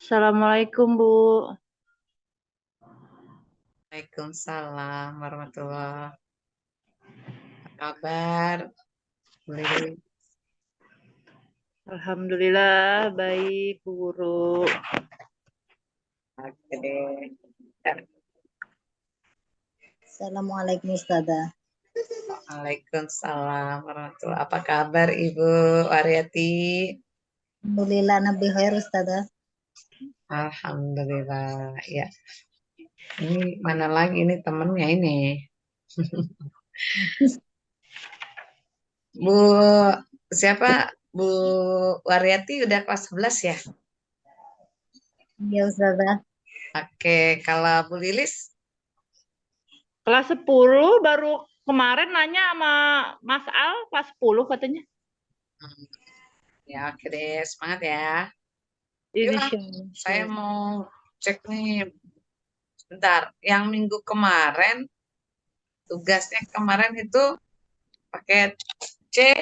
Assalamualaikum, Bu. Waalaikumsalam warahmatullahi. Apa kabar, Bu Lili? Alhamdulillah, baik, Bu Guru. Oke deh. Ya, Assalamualaikum Ustazah. Waalaikumsalam warahmatullahi. Apa kabar Ibu Waryati? Alhamdulillah Nabi khair Ustazah. Alhamdulillah. Ya, ini mana lagi ini temennya ini. Bu siapa? Bu Waryati udah kelas 11 ya? Iya Ustazah. Oke, kalau Bu Lilis? Kelas 10 baru kemarin nanya sama Mas Al, kelas 10 katanya. Ya, oke deh. Semangat ya. Yuk, Insya saya Allah. mau cek nih. Bentar, yang minggu kemarin, tugasnya kemarin itu paket C.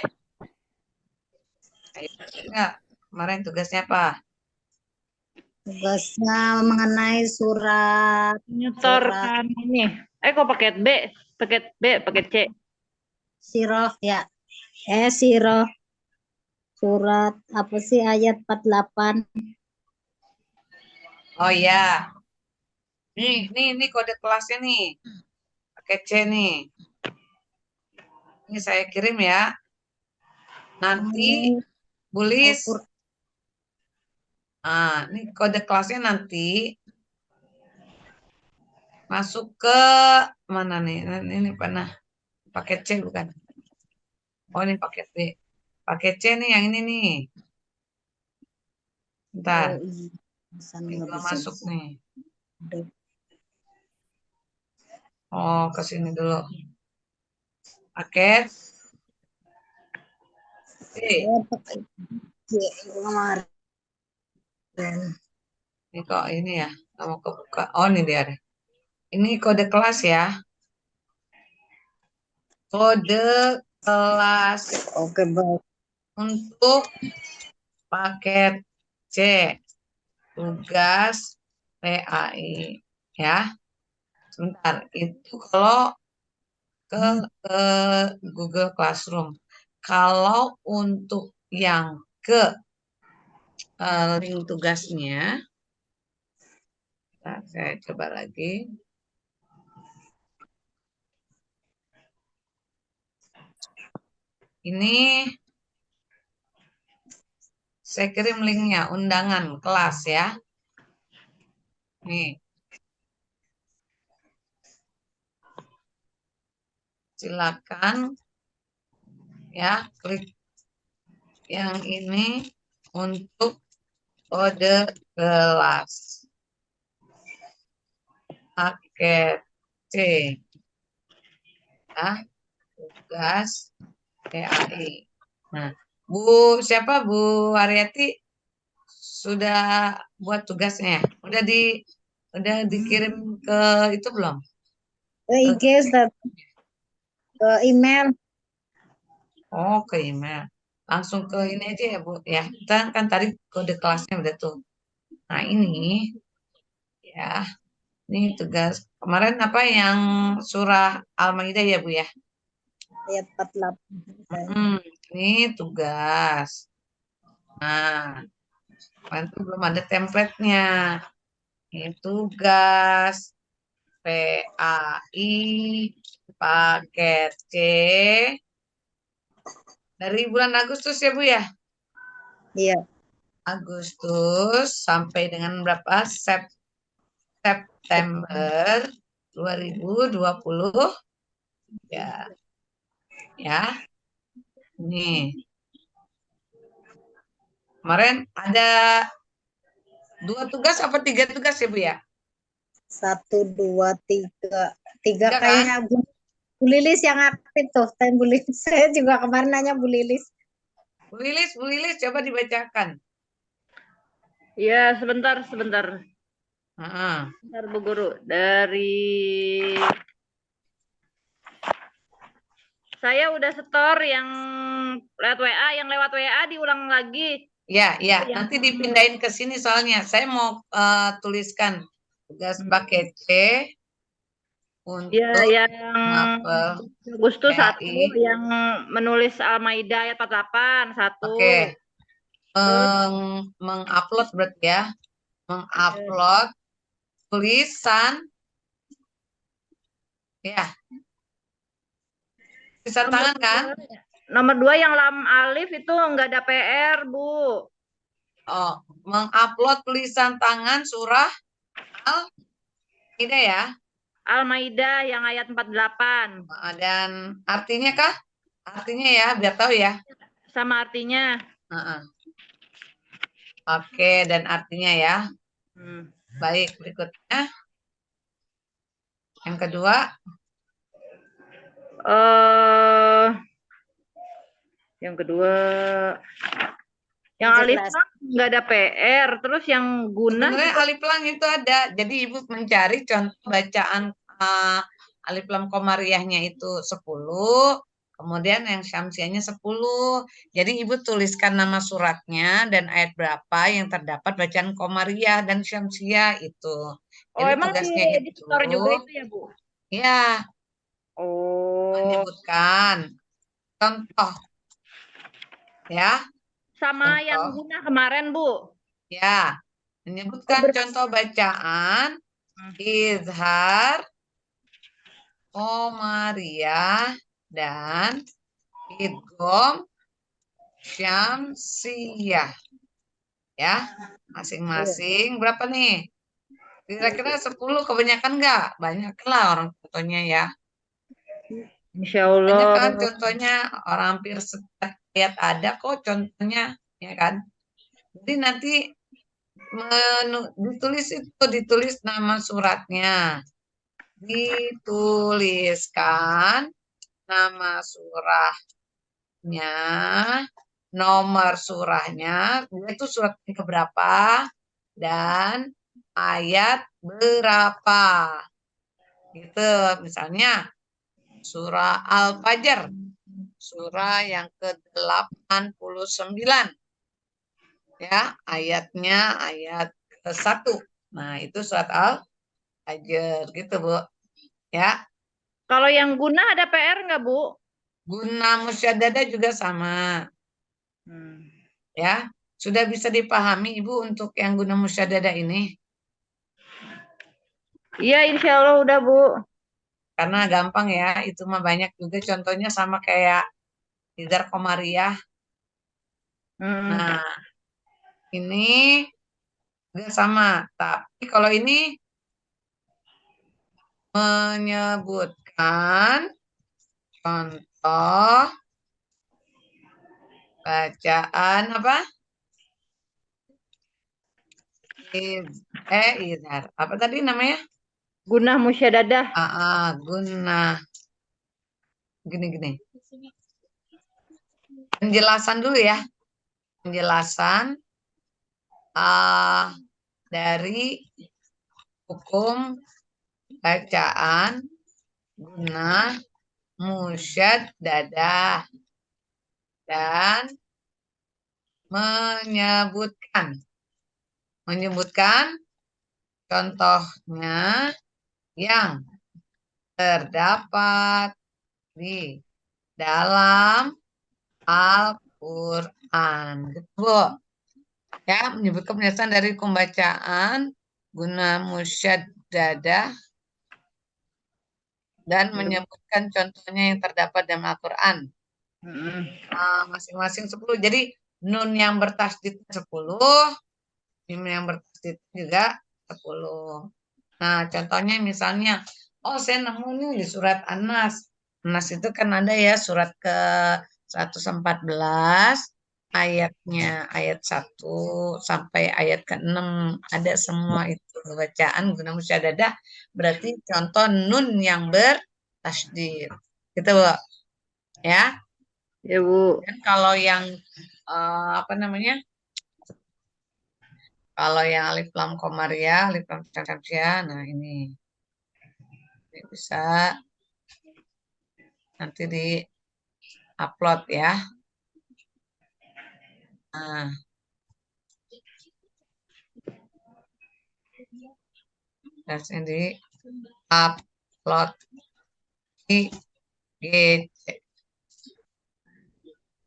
Ayo, enggak, kemarin tugasnya apa? Tugasnya mengenai surat Nyetorkan ini. Kok paket B? Paket C. siroh ya. Siroh surat apa sih ayat 48. Oh iya, ini kode kelasnya nih, paket C nih. Ini saya kirim ya. Nanti Ini bulis. ukur Ini kode kelasnya nanti masuk ke mana nih? Ini pernah paket C bukan? Oh ini paket B. Paket C nih yang ini nih. Bentar, oh iya. ini Nggak belum bisa masuk bisa. nih. Oh, ke sini dulu. Paket C. Pakai kemarin. Ini kok ini ya, nggak mau kebuka. Oh, ini dia deh. Ini kode kelas ya. Kode kelas Oke baik. untuk paket C. Tugas PAI. Ya, sebentar. Itu kalau ke Google Classroom. Kalau untuk yang ke link tugasnya, nah, saya coba lagi. Ini saya kirim linknya, undangan kelas ya. Nih, silakan ya klik yang ini untuk kode kelas paket C ya, tugas PAI. Nah, Bu siapa Bu Aryati sudah buat tugasnya? Udah dikirim ke itu belum? Ke IG Ustaz, ke email. Oh, ke email. Langsung ke ini aja ya, Bu. Ya, kita kan tadi kode kelasnya udah tuh. Nah, ini ya, ini tugas. Kemarin apa yang surah Al-Maidah ya, Bu ya? Ayat 48. Ini tugas. Nah, kemarin tuh belum ada template-nya. Ini tugas PAI paket C dari bulan Agustus ya, Bu ya? Iya. Agustus sampai dengan berapa? September 2020 ya. Ya. Nih. Kemarin ada 2 tugas apa 3 tugas ya, Bu ya? 1, 2, 3. 3 Tiga kan? kayaknya Bu Lilis yang aktif tuh. Bu Lilis. Saya juga kemarin nanya Bu Lilis. Bu Lilis coba dibacakan. Ya, sebentar. Heeh. Bentar, Bu Guru. Saya udah setor yang lewat WA diulang lagi. Ya, ya. Yang Nanti dipindahin ke sini soalnya. Saya mau tuliskan tugas paket C ya untuk yang mapel bagus tuh satu, PAI. yang menulis Al-Maidah ayat 48 satu. Oke. Terus Mengupload berarti ya. Mengupload tulisan. Ya, tulisan nomor tangan kan? dua, nomor 2 yang lam alif itu nggak ada PR, Bu. Oh, mengupload tulisan tangan surah Al-Maidah ya. Al-Maidah yang ayat 48. Dan artinya kah? Artinya ya, biar tahu ya. Sama artinya. Oke, dan artinya ya. Hmm. Baik, berikutnya. Yang kedua. eh yang kedua, yang alif 17. lam nggak ada PR. Terus yang guna Sebenarnya juga alif lam itu ada. Jadi Ibu mencari contoh bacaan alif lam komariahnya itu 10. Kemudian yang syamsiahnya 10. Jadi Ibu tuliskan nama suratnya dan ayat berapa yang terdapat bacaan komariah dan syamsiah itu. oh Jadi emang tugasnya di itu store juga itu ya, Bu? ya Oh, menyebutkan contoh ya, sama yang contoh guna kemarin, Bu. ya, Oh, menyebutkan contoh bacaan izhar, komariah, dan idgham syamsiyah. Ya, masing-masing berapa nih? Kira-kira 10 kebanyakan nggak? Banyak lah orang contohnya ya. Insya Banyak Allah. kan contohnya, orang hampir setiap ayat ada kok contohnya, ya kan? Jadi nanti ditulis nama suratnya. Dituliskan nama surahnya, nomor surahnya, itu surat yang keberapa, dan ayat berapa. Gitu, misalnya surah Al-Fajr, surah yang ke-89. Ya, ayatnya ayat ke-1. Nah, itu surat Al-Fajr gitu, Bu. Ya, Kalau yang guna ada PR nggak, Bu? guna musyaddadah juga sama. Ya, sudah bisa dipahami Ibu untuk yang guna musyaddadah ini? Iya, insya Allah udah, Bu. Karena gampang ya, itu mah banyak juga contohnya sama kayak Izar Komariah. Hmm. Nah, ini juga sama. Tapi kalau ini menyebutkan contoh bacaan apa? Izhar. Apa tadi namanya? Guna musyadadah. Guna. Gini-gini. Penjelasan dulu ya. Penjelasan dari hukum bacaan guna musyaddadah dan menyebutkan contohnya yang terdapat di dalam Al-Quran. Gitu, ya, menyebutkan penjelasan dari pembacaan guna musyaddadah dan menyebutkan contohnya yang terdapat dalam Al-Quran. Masing-masing 10. Jadi nun yang bertasydid 10, mim yang bertasydid juga 10. Nah, contohnya misalnya, oh saya nemu nih di surat An-Nas. An-Nas itu kan ada ya surat ke 114, ayatnya ayat 1 sampai ayat ke-6 ada semua itu bacaan guna musyaddadah, berarti contoh nun yang bertasydid. Gitu, Bu. Ya. Ya, Bu. Dan kalau yang apa namanya? Kalau yang alif lam komariah, alif lam syamsiah, nah ini bisa nanti di upload ya. Nah, Tugasnya di upload di GC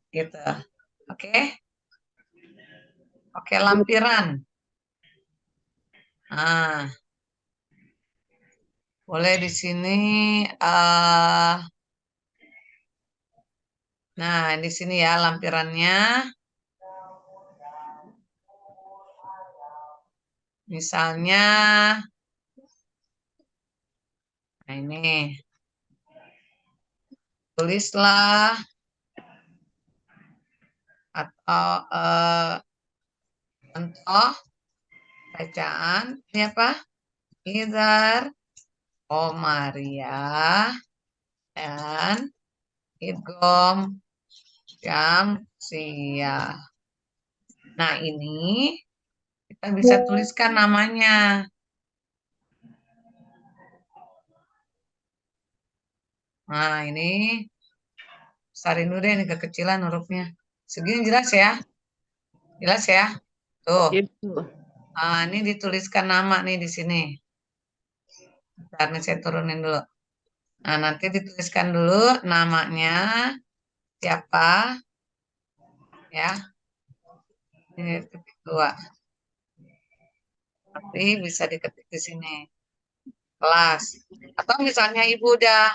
gitu. Oke. Oke, lampiran. Nah, boleh di sini nah, di sini ya lampirannya. Misalnya nah ini tulislah atau contoh bacaan ini apa? Idhar, Maria dan idgham syamsiyah. Nah, ini kita bisa tuliskan namanya. Nah, ini besarin dulu deh, ini kekecilan hurufnya. Segini jelas ya? Jelas ya? Tuh. Iya, Bu. Nah, ini dituliskan nama nih di sini. Bentar nih saya turunin dulu. Nah, nanti dituliskan dulu namanya siapa ya. Ini titik 2. Nanti bisa diketik di sini. Kelas. Atau misalnya Ibu udah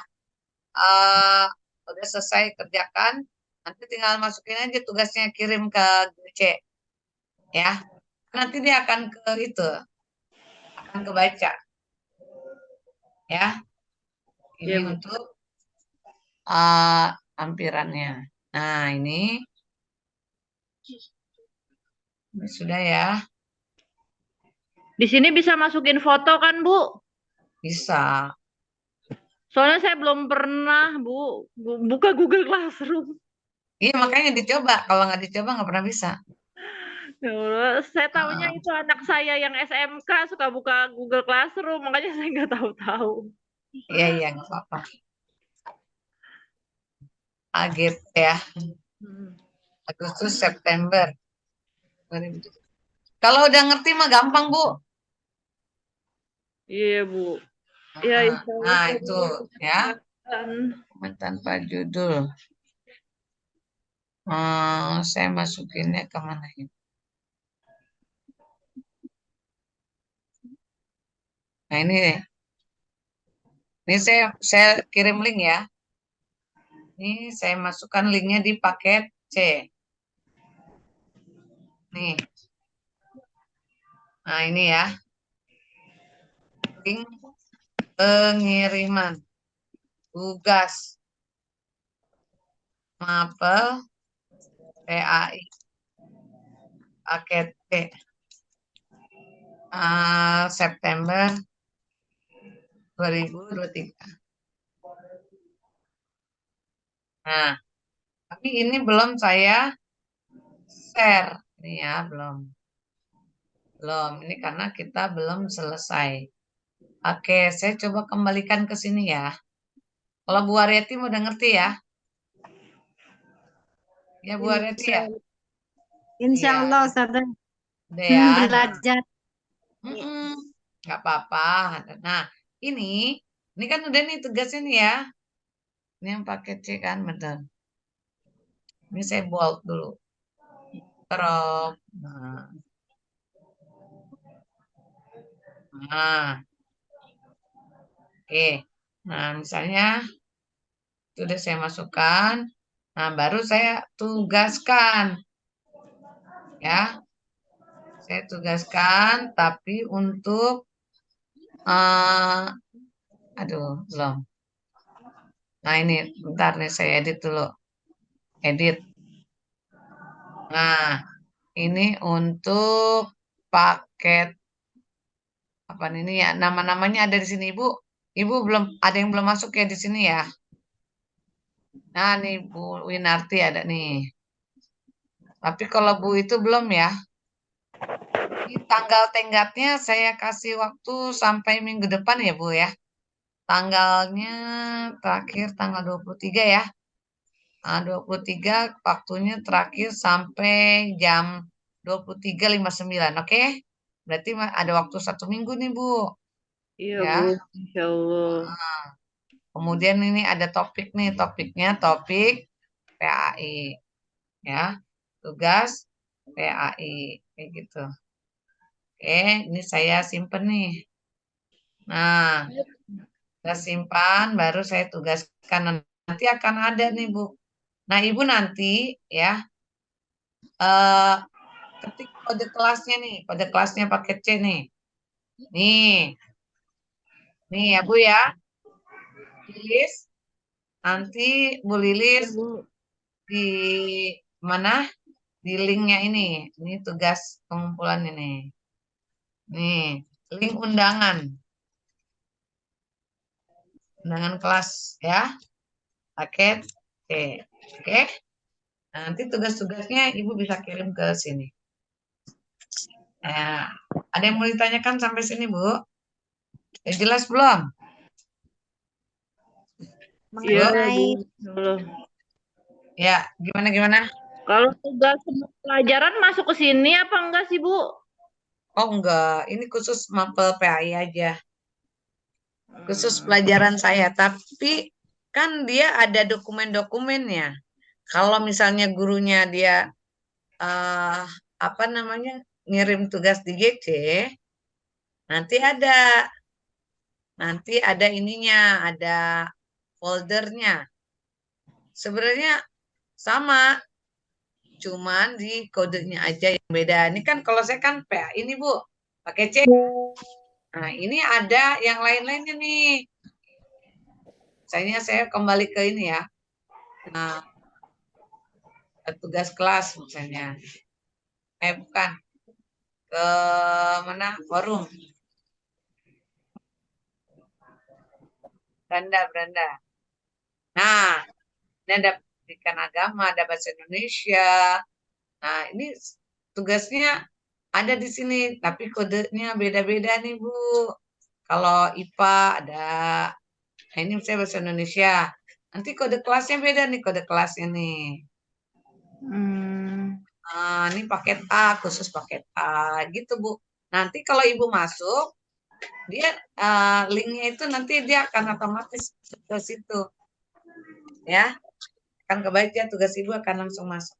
selesai kerjakan, nanti tinggal masukin aja tugasnya kirim ke GC. Ya. Nanti dia akan ke itu, akan kebaca. Ya. Ini Iya, Bu. untuk lampirannya. Nah, ini sudah ya. Di sini bisa masukin foto kan, Bu? Bisa. Soalnya saya belum pernah, Bu, buka Google Classroom. Iya, makanya dicoba. Kalau nggak dicoba nggak pernah bisa. Ya Allah, saya tahunya Heeh. itu anak saya yang SMK suka buka Google Classroom, makanya saya nggak tahu-tahu. Iya, iya, nggak apa-apa. Agit ya. Hmm. Agustus, September. 2007. Kalau udah ngerti mah gampang, Bu. Iya, Bu. Ya, Heeh. insya Allah Nah, saya itu bisa ya. usahakan. Tanpa judul. Saya masukinnya kemana ini? Nah, ini deh. Ini saya kirim link ya. Ini saya masukkan linknya di paket C. Nih. Nah, ini ya. Link pengiriman tugas mapel PAI paket C September 2023. Nah, tapi ini belum saya share. Ini ya, belum. Belum. Ini karena kita belum selesai. Oke, saya coba kembalikan ke sini ya. Kalau Bu Arieti udah ngerti ya? Ya Bu Arieti Insya, ya? insya Iya, Allah, Ustazah. udah ya. Nah, Belajar. nggak apa-apa. Nah, ini kan udah nih tugasnya nih ya. Ini yang paket C kan, betul. Ini saya bold dulu. Crop. Nah, oke. Nah, misalnya itu udah saya masukkan. Nah, baru saya tugaskan. Ya, saya tugaskan, tapi untuk, aduh, belum. Nah, ini bentar nih saya edit dulu. Edit. Nah, ini untuk paket apa ini ya? Nama-namanya ada di sini, Ibu. Ibu belum ada yang belum masuk ya di sini ya. Nah, nih Bu Winarti ada nih. Tapi kalau Bu itu belum ya. Di tanggal tenggatnya saya kasih waktu sampai minggu depan ya, Bu ya. Tanggalnya terakhir tanggal 23 ya. Nah, 23 waktunya terakhir sampai jam 23.59, oke? Berarti ada waktu 1 minggu nih, Bu. Iya, Ya. Bu. Insya Allah. Kemudian ini ada topik nih, topiknya topik PAI. Ya, tugas PAI. Kayak gitu. Oke, ini saya simpen nih. Nah, saya simpan, baru saya tugaskan. Nanti akan ada nih, Bu. Nah, Ibu nanti ya, eh, ketik kode kelasnya nih, kode kelasnya pakai C nih. Nih ya Bu ya, tulis. Nanti Bu Iya, Lilis Bu. di mana? Di linknya ini. Ini tugas pengumpulan ini. Nih, link undangan. Undangan kelas ya. Paket C. Oke. Nanti tugas-tugasnya Ibu bisa kirim ke sini. Nah, ada yang mau ditanyakan sampai sini, Bu? Ya, jelas belum? Iya, Bu. Mengenai Belum. Ya, gimana? Kalau tugas pelajaran masuk ke sini apa enggak sih, Bu? Oh, enggak. Ini khusus mapel PAI aja. Khusus pelajaran saya. Tapi kan dia ada dokumen-dokumennya. Kalau misalnya gurunya dia eh apa namanya ngirim tugas di GC, nanti ada ininya, ada foldernya. Sebenarnya sama, cuman di kodenya aja yang beda. Ini kan kalau saya kan PA ini Bu, pakai C. Nah, ini ada yang lain-lainnya nih. Saya kembali ke ini ya. Nah, tugas kelas misalnya. Bukan ke mana? Forum. Beranda. Nah, ini ada pendidikan agama, ada bahasa Indonesia. Nah, ini tugasnya ada di sini, tapi kodenya beda-beda nih, Bu. Kalau IPA ada, nah ini saya bahasa Indonesia. Nanti kode kelasnya beda nih, kode kelasnya nih. Nah, ini paket A, khusus paket A, gitu, Bu. Nanti kalau Ibu masuk, dia linknya itu nanti dia akan otomatis ke situ. Ya, akan kebaca tugas Ibu akan langsung masuk.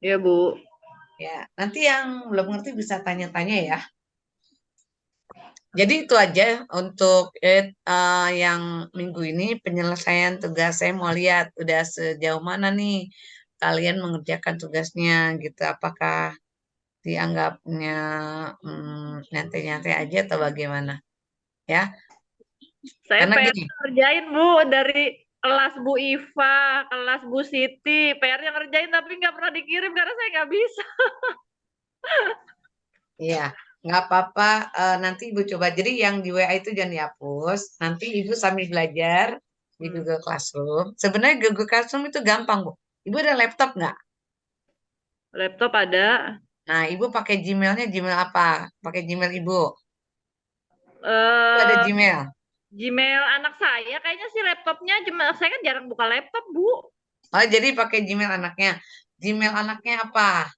Iya, Bu. Ya, nanti yang belum ngerti bisa tanya-tanya ya. Jadi itu aja untuk yang minggu ini penyelesaian tugas. Saya mau lihat udah sejauh mana nih kalian mengerjakan tugasnya gitu. Apakah dianggapnya nyantai-nyantai aja atau bagaimana? Ya, Saya karena PR gini, ngerjain, Bu, dari kelas Bu Iva, kelas Bu Siti. PR-nya ngerjain tapi nggak pernah dikirim karena saya nggak bisa. ya nggak apa-apa. Nanti Ibu coba. Jadi yang di WA itu jangan dihapus. Nanti Ibu sambil belajar di Google Classroom. Sebenarnya Google Classroom itu gampang, Bu. Ibu ada laptop nggak? Laptop ada. Nah, Ibu pakai Gmailnya Gmail apa? Pakai Gmail Ibu. Ibu ada eh Gmail. Gmail anak saya kayaknya sih laptopnya cuma saya kan jarang buka laptop, Bu. Oh, jadi pakai Gmail anaknya. Gmail anaknya apa?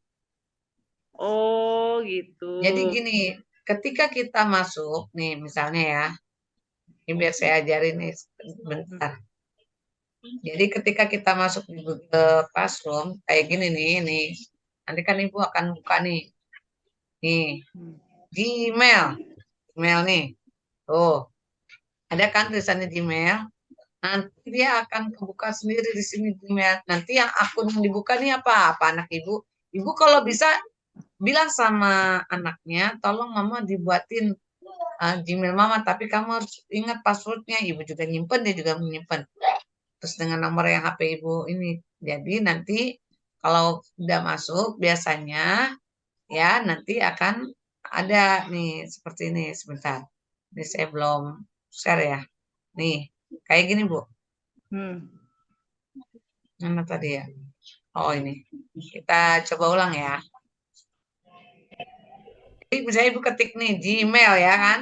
Oh, gitu. Jadi gini, ketika kita masuk, nih misalnya ya, ini biar saya ajarin nih sebentar. Jadi ketika kita masuk di Google Classroom, kayak gini nih. Nanti kan Ibu akan buka nih. Nih, Gmail. Gmail nih. Tuh, ada kan tulisannya Gmail. Nanti dia akan kebuka sendiri di sini Gmail. Nanti yang akun yang dibuka nih apa? Apa anak Ibu? Ibu kalau bisa bilang sama anaknya, tolong mama dibuatin Gmail mama, tapi kamu harus ingat passwordnya. Ibu juga nyimpen, dia juga menyimpan. Terus dengan nomor yang HP ibu ini. Jadi nanti kalau udah masuk, biasanya ya nanti akan ada nih seperti ini. Sebentar. Ini saya belum share ya. Nih, kayak gini Bu. Mana tadi ya? Oh ini. Kita coba ulang ya. Jadi misalnya Ibu ketik nih Gmail ya kan?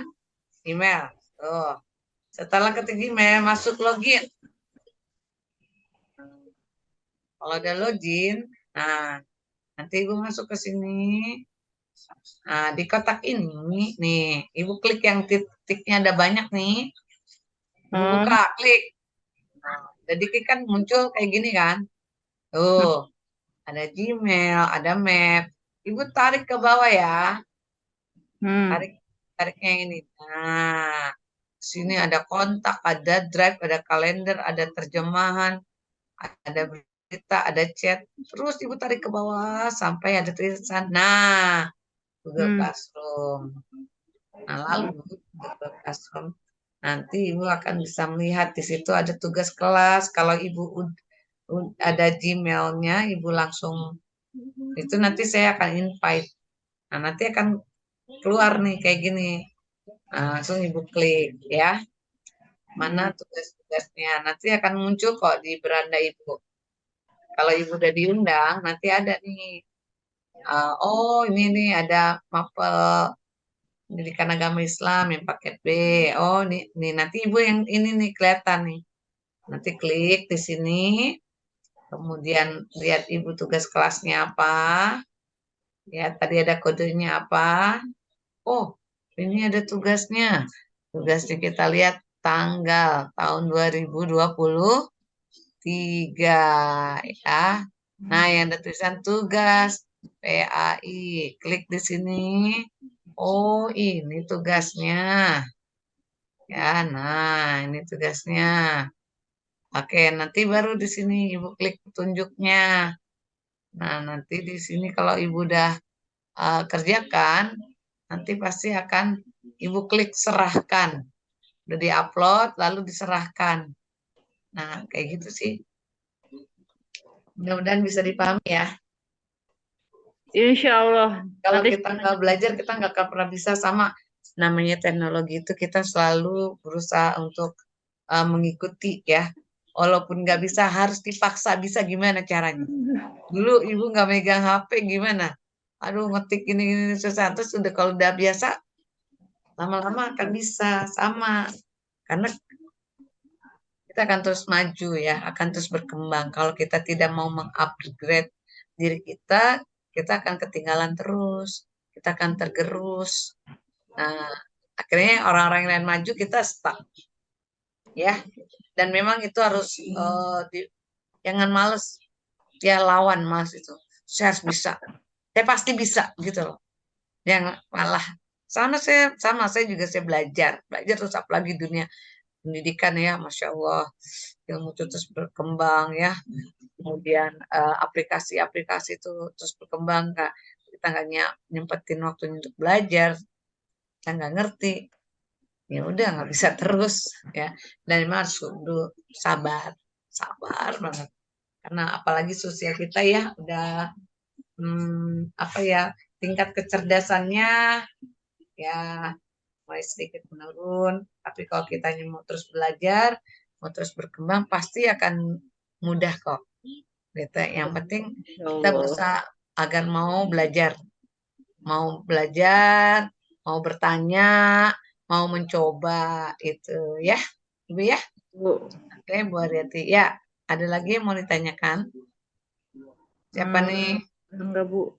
Gmail. Tuh. Setelah ketik Gmail, masuk login. Kalau udah login, nah nanti Ibu masuk ke sini. Nah, di kotak ini, nih, Ibu klik yang titiknya ada banyak nih. Ibu buka, klik. Nah, jadi klik kan muncul kayak gini kan. Tuh, ada Gmail, ada Map. Ibu tarik ke bawah ya. Tarik, tariknya yang ini. Nah, sini ada kontak, ada drive, ada kalender, ada terjemahan, ada berita, ada chat. Terus Ibu tarik ke bawah sampai ada tulisan. Nah, Google Classroom. Nah, lalu Google Classroom nanti Ibu akan bisa melihat di situ ada tugas kelas. Kalau Ibu ada Gmail-nya, Ibu langsung itu nanti saya akan invite. Nah, nanti akan keluar nih kayak gini. Nah, langsung Ibu klik ya. Mana tugas-tugasnya. Nanti akan muncul kok di beranda Ibu. Kalau Ibu udah diundang, nanti ada nih. Oh, ini nih ada mapel pendidikan agama Islam yang paket B. Oh, nih nanti Ibu yang ini nih kelihatan nih. Nanti klik di sini. Kemudian lihat Ibu tugas kelasnya apa. Ya, tadi ada kodenya apa. Oh, ini ada tugasnya. Tugasnya kita lihat tanggal tahun 2023 ya. Nah, yang ada tulisan tugas PAI. Klik di sini. Oh, ini tugasnya. Ya, nah ini tugasnya. Oke, nanti baru di sini Ibu klik petunjuknya. Nah, nanti di sini kalau Ibu udah kerjakan, nanti pasti akan Ibu klik serahkan. Udah diupload, lalu diserahkan. Nah, kayak gitu sih. Mudah-mudahan bisa dipahami ya. Insya Allah. Kalau Nanti kita nggak belajar, kita nggak akan pernah bisa sama namanya teknologi itu. Kita selalu berusaha untuk mengikuti ya. Walaupun nggak bisa, harus dipaksa bisa gimana caranya. Dulu ibu nggak megang HP gimana? Aduh ngetik ini susah. Terus udah kalau udah biasa, lama-lama akan bisa sama. Karena kita akan terus maju ya, akan terus berkembang. Kalau kita tidak mau mengupgrade diri kita akan ketinggalan terus. Kita akan tergerus. Nah, akhirnya orang-orang yang lain maju, kita stuck. Ya, dan memang itu harus jangan males. Ya lawan mas itu. Saya harus bisa. Saya pasti bisa gitu loh. Yang malah saya juga saya belajar terus apalagi dunia pendidikan ya, masya Allah ilmu itu terus berkembang ya. Kemudian aplikasi-aplikasi itu terus berkembang kak. Kita nggak nyempetin waktunya untuk belajar, kita nggak ngerti, ya udah nggak bisa terus ya. Dan memang harus sabar banget karena apalagi sosial kita ya udah apa ya tingkat kecerdasannya ya mulai sedikit menurun. Tapi kalau kita mau terus belajar, mau terus berkembang, pasti akan mudah kok. Gitu. Yang penting kita berusaha agar mau belajar, mau bertanya, mau mencoba itu ya, Ibu ya. Oke, Bu Aryati. Ya, ada lagi yang mau ditanyakan? Siapa nih? Enggak, Bu.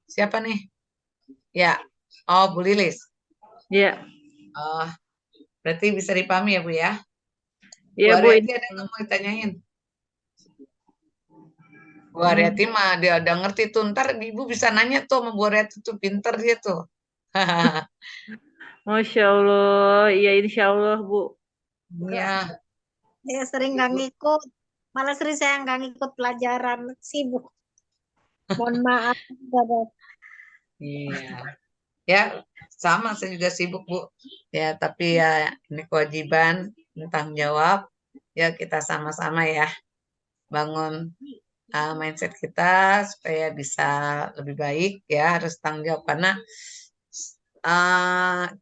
Siapa nih? Ya. Oh, Bu Lilis. Iya. Oh, berarti bisa dipahami ya, Bu ya? Iya, Bu Bu. Aryati ada yang mau ditanyain? Bu Aryati mah dia udah ngerti tuh. Ntar Ibu bisa nanya tuh sama Bu Aryati tuh. Pinter dia tuh. Masya Allah. Iya, insya Allah, Bu. Iya. Saya sering nggak ngikut. Malah sering saya nggak ngikut pelajaran. Sibuk. Mohon maaf. Iya. Ya, sama saya juga sibuk, Bu. Ya, tapi ya ini kewajiban, tanggung jawab. Ya, kita sama-sama ya bangun mindset kita supaya bisa lebih baik ya, harus tanggung jawab karena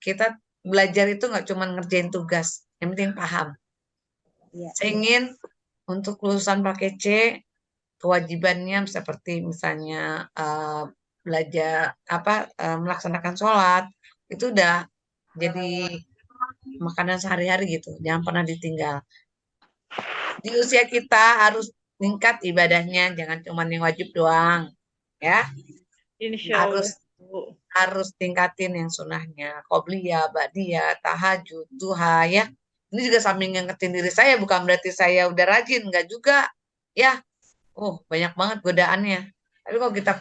kita belajar itu nggak cuma ngerjain tugas, yang penting paham. Iya. Saya ingin untuk lulusan paket C kewajibannya seperti misalnya belajar melaksanakan sholat itu udah jadi makanan sehari-hari gitu, jangan pernah ditinggal. Di usia kita harus tingkat ibadahnya, jangan cuma yang wajib doang, ya. Insya Allah, Harus Bu. harus tingkatin yang sunahnya, qobliyah, ba'diyah, tahajud, duha ya. Ini juga sambil ngingetin diri saya, bukan berarti saya udah rajin, enggak juga. Ya, oh banyak banget godaannya. Tapi kalau kita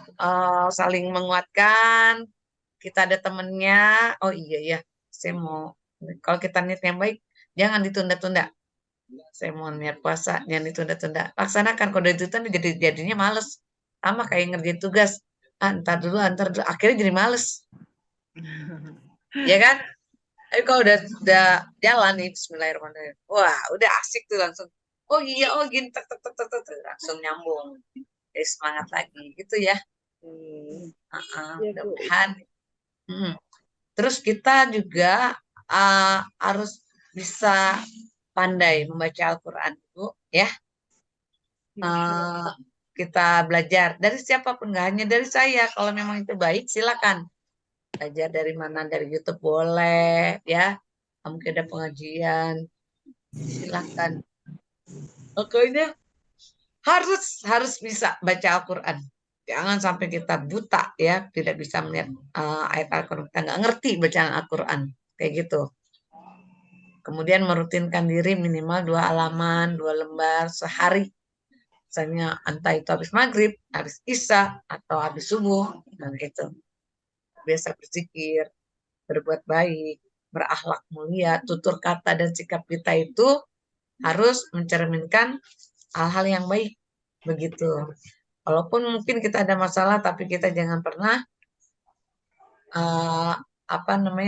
saling menguatkan, kita ada temennya, oh iya ya, saya mau, kalau kita niat yang baik, jangan ditunda-tunda. Saya mau niat puasa, jangan ditunda-tunda. Laksanakan, kalau ditunda jadinya males. Sama kayak ngerjain tugas, ntar dulu, akhirnya jadi males. Ya kan? Tapi kalau udah jalan nih, Bismillahirrahmanirrahim. Wah, udah asik tuh langsung. Oh iya, oh gini, tek, tek, tek, tek, tek, tek, langsung nyambung. Jadi semangat lagi, gitu ya. Ya, Bu. Mudah-mudahan. Terus kita juga harus bisa pandai membaca Al-Quran, Bu, ya. Kita belajar dari siapapun, nggak hanya dari saya. Kalau memang itu baik, silakan belajar dari mana, dari YouTube boleh, ya. Mungkin ada pengajian, silakan. Pokoknya harus bisa baca Al-Quran. Jangan sampai kita buta ya, tidak bisa melihat ayat Al-Quran, kita nggak ngerti bacaan Al-Quran, kayak gitu. Kemudian merutinkan diri minimal 2 halaman, 2 lembar sehari. Misalnya entah itu habis maghrib, habis isya, atau habis subuh, dan itu. Biasa berzikir, berbuat baik, berakhlak mulia, tutur kata dan sikap kita itu harus mencerminkan hal-hal yang baik. Begitu. Walaupun mungkin kita ada masalah, tapi kita jangan pernah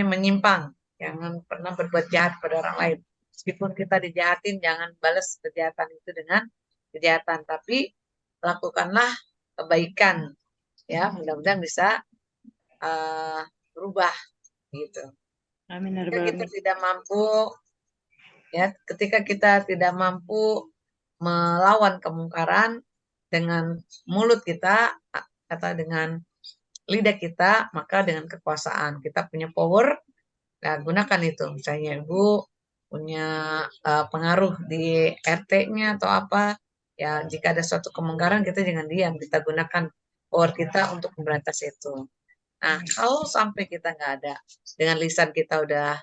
menyimpang. Jangan pernah berbuat jahat pada orang lain. Meskipun kita dijahatin, jangan balas kejahatan itu dengan kejahatan, tapi lakukanlah kebaikan. Ya, mudah-mudahan bisa berubah gitu. Amin. Ketika kita tidak mampu, ya, ketika kita tidak mampu melawan kemungkaran dengan mulut kita atau dengan lidah kita, maka dengan kekuasaan kita punya power, nah gunakan itu. Misalnya Ibu punya pengaruh di RT-nya atau apa, ya jika ada suatu kemungkaran kita jangan diam, kita gunakan power kita untuk memberantas itu. Nah, kalau sampai kita nggak ada, dengan lisan kita udah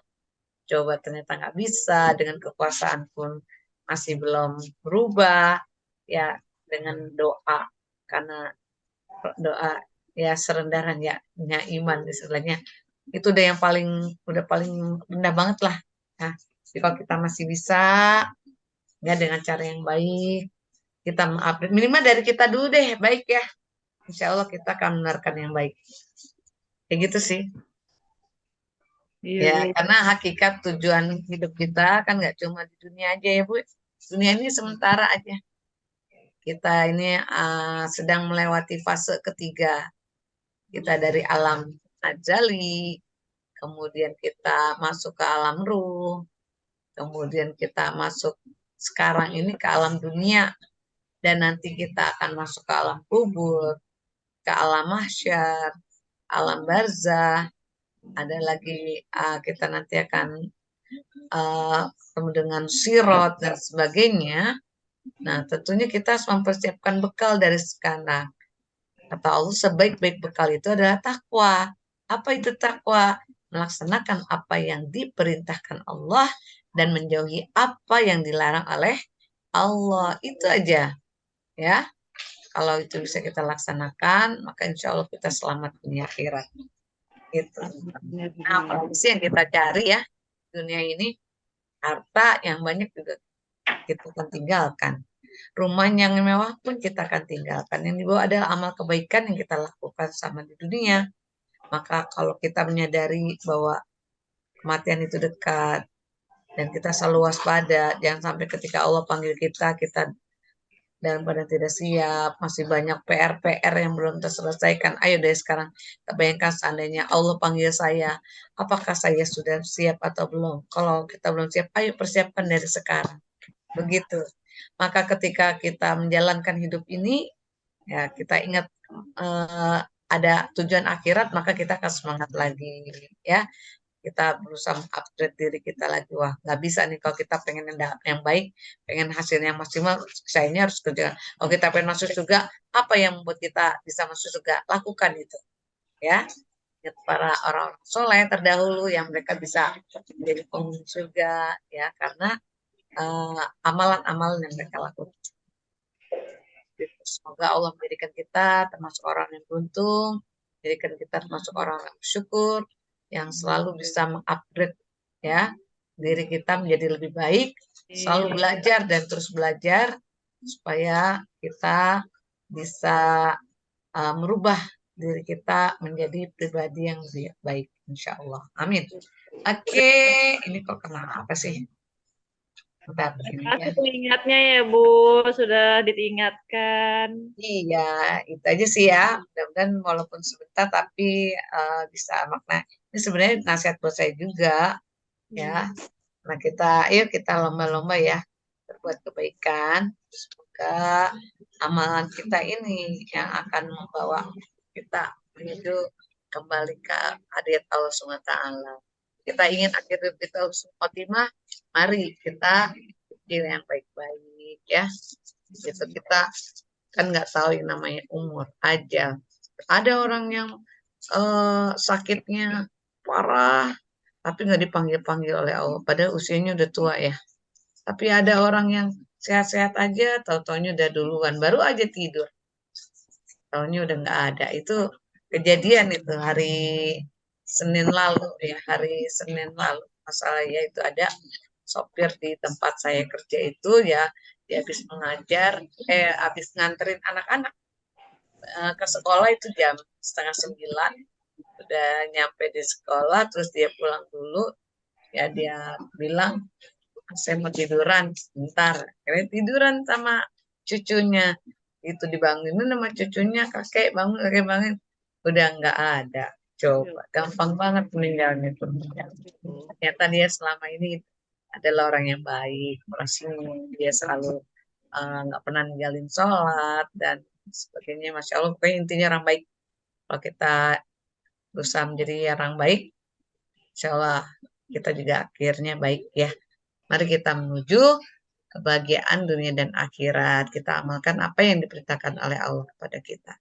coba ternyata nggak bisa, dengan kekuasaan pun masih belum berubah, ya dengan doa, karena doa ya serendahan ya iman istilahnya, itu udah yang udah paling rendah banget lah. Nah, jadi kalau kita masih bisa ya dengan cara yang baik, kita mengupdate minimal dari kita dulu deh, baik ya, insya Allah kita akan mendengarkan yang baik, kayak gitu sih. Iya, Ya, Bu. karena hakikat tujuan hidup kita kan nggak cuma di dunia aja ya, Bu. Dunia ini sementara aja. Kita ini sedang melewati fase ketiga. Kita dari alam ajali, kemudian kita masuk ke alam ruh, kemudian kita masuk sekarang ini ke alam dunia, dan nanti kita akan masuk ke alam kubur, ke alam mahsyar, alam barzah, ada lagi kita nanti akan ketemu dengan sirot dan sebagainya. Nah, tentunya kita harus mempersiapkan bekal dari sekarang. Kata Allah, sebaik-baik bekal itu adalah takwa. Apa itu takwa? Melaksanakan apa yang diperintahkan Allah dan menjauhi apa yang dilarang oleh Allah. Itu aja. Ya, kalau itu bisa kita laksanakan, maka insya Allah kita selamat dunia akhirat. Itu. Nah, apa sih yang kita cari ya dunia ini? Harta yang banyak juga kita akan tinggalkan. Rumah yang mewah pun kita akan tinggalkan. Yang dibawa adalah amal kebaikan yang kita lakukan sama di dunia. Maka kalau kita menyadari bahwa kematian itu dekat dan kita selalu waspada, jangan sampai ketika Allah panggil kita dalam badan tidak siap, masih banyak PR-PR yang belum terselesaikan. Ayo dari sekarang, kita bayangkan seandainya Allah panggil saya, apakah saya sudah siap atau belum? Kalau kita belum siap, ayo persiapkan dari sekarang. Begitu. Maka ketika kita menjalankan hidup ini, ya kita ingat ada tujuan akhirat, maka kita akan semangat lagi. Ya, kita berusaha upgrade diri kita lagi. Wah, nggak bisa nih kalau kita pengen yang baik, pengen hasil yang maksimal, saya ini harus kerja. Kalau kita pengen masuk surga, apa yang membuat kita bisa masuk surga? Lakukan itu. ya. Ingat para orang soleh terdahulu yang mereka bisa menjadi penghuni surga, ya, karena amalan-amalan yang mereka lakukan. Semoga Allah menjadikan kita termasuk orang yang beruntung, menjadikan kita termasuk orang yang bersyukur, yang selalu bisa mengupgrade ya diri kita menjadi lebih baik, selalu belajar dan terus belajar supaya kita bisa merubah diri kita menjadi pribadi yang lebih baik, insya Allah. Amin. Oke, ini kok kenapa sih? Bentar, ini ya. Aku ingatnya ya Bu, sudah diingatkan. Iya, itu aja sih ya. Mudah-mudahan walaupun sebentar tapi bisa makna. Ini sebenarnya nasihat buat saya juga ya. Nah ayo kita lomba-lomba ya berbuat kebaikan. Semoga amalan kita ini yang akan membawa kita menuju kembali ke hadirat Allah SWT. Kita ingin akhir hidup kita khotimah, mari kita pikir yang baik-baik ya. Gitu kita kan nggak tahu yang namanya umur aja. Ada orang yang sakitnya parah tapi nggak dipanggil-panggil oleh Allah padahal usianya udah tua ya. Tapi ada orang yang sehat-sehat aja, tahu-taunya udah duluan, baru aja tidur, tahunya udah nggak ada. Itu kejadian itu hari Senin lalu ya, hari Senin lalu masalah ya, itu ada sopir di tempat saya kerja itu ya, dia habis mengajar, habis nganterin anak-anak ke sekolah itu jam 8:30, udah nyampe di sekolah, terus dia pulang dulu, ya dia bilang, saya mau tiduran sebentar, akhirnya tiduran sama cucunya, itu dibangunin sama cucunya, kakek bangun, udah nggak ada. Coba, gampang banget meninggalnya tuh. Ternyata dia selama ini adalah orang yang baik, orang senyum, dia selalu nggak pernah ninggalin sholat dan sebagainya. Masya Allah, pokoknya intinya orang baik. Kalau kita berusaha menjadi orang baik, insya Allah kita juga akhirnya baik ya. Mari kita menuju kebahagiaan dunia dan akhirat. Kita amalkan apa yang diperintahkan oleh Allah kepada kita.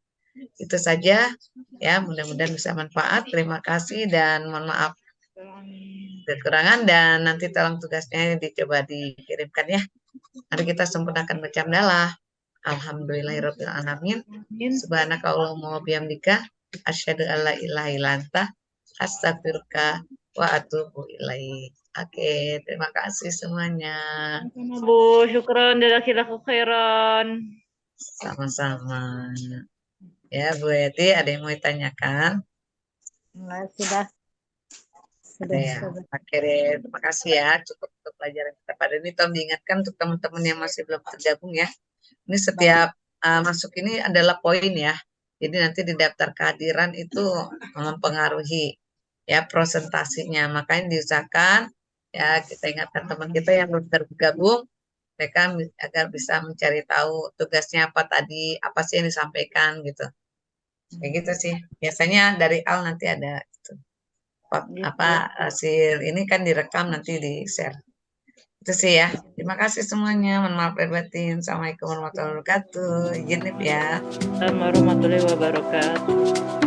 Itu saja ya, mudah-mudahan bisa manfaat. Terima kasih dan mohon maaf kekurangan, dan nanti tolong tugasnya dicoba dikirimkan ya. Mari kita sempurnakan baca hamdalah. Alhamdulillahirabbil alamin. Subhanaka Allahumma wa bihamdika asyhadu an la ilaha illa anta astaghfiruka wa atubu ilaik. Oke, terima kasih semuanya. Bu, syukron jazakallahu khairan. Sama-sama. Ya, Bu Eti, ada yang mau ditanyakan? Nah, sudah Ya. Oke deh, terima kasih ya. Cukup untuk pelajaran kita pada ini. Tolong diingatkan untuk teman-teman yang masih belum tergabung ya. Ini setiap masuk ini adalah poin ya. Jadi nanti di daftar kehadiran itu mempengaruhi ya presentasinya. Makanya diusahakan ya, kita ingatkan teman kita yang belum tergabung, mereka agar bisa mencari tahu tugasnya apa tadi, apa sih yang disampaikan gitu. Kayak gitu sih. Biasanya dari Al nanti ada gitu. Apa hasil ini kan direkam nanti di share. Itu sih ya. Terima kasih semuanya. Mohon maaf lahir batin. Assalamualaikum warahmatullahi wabarakatuh. Izin ya. Assalamualaikum warahmatullahi wabarakatuh.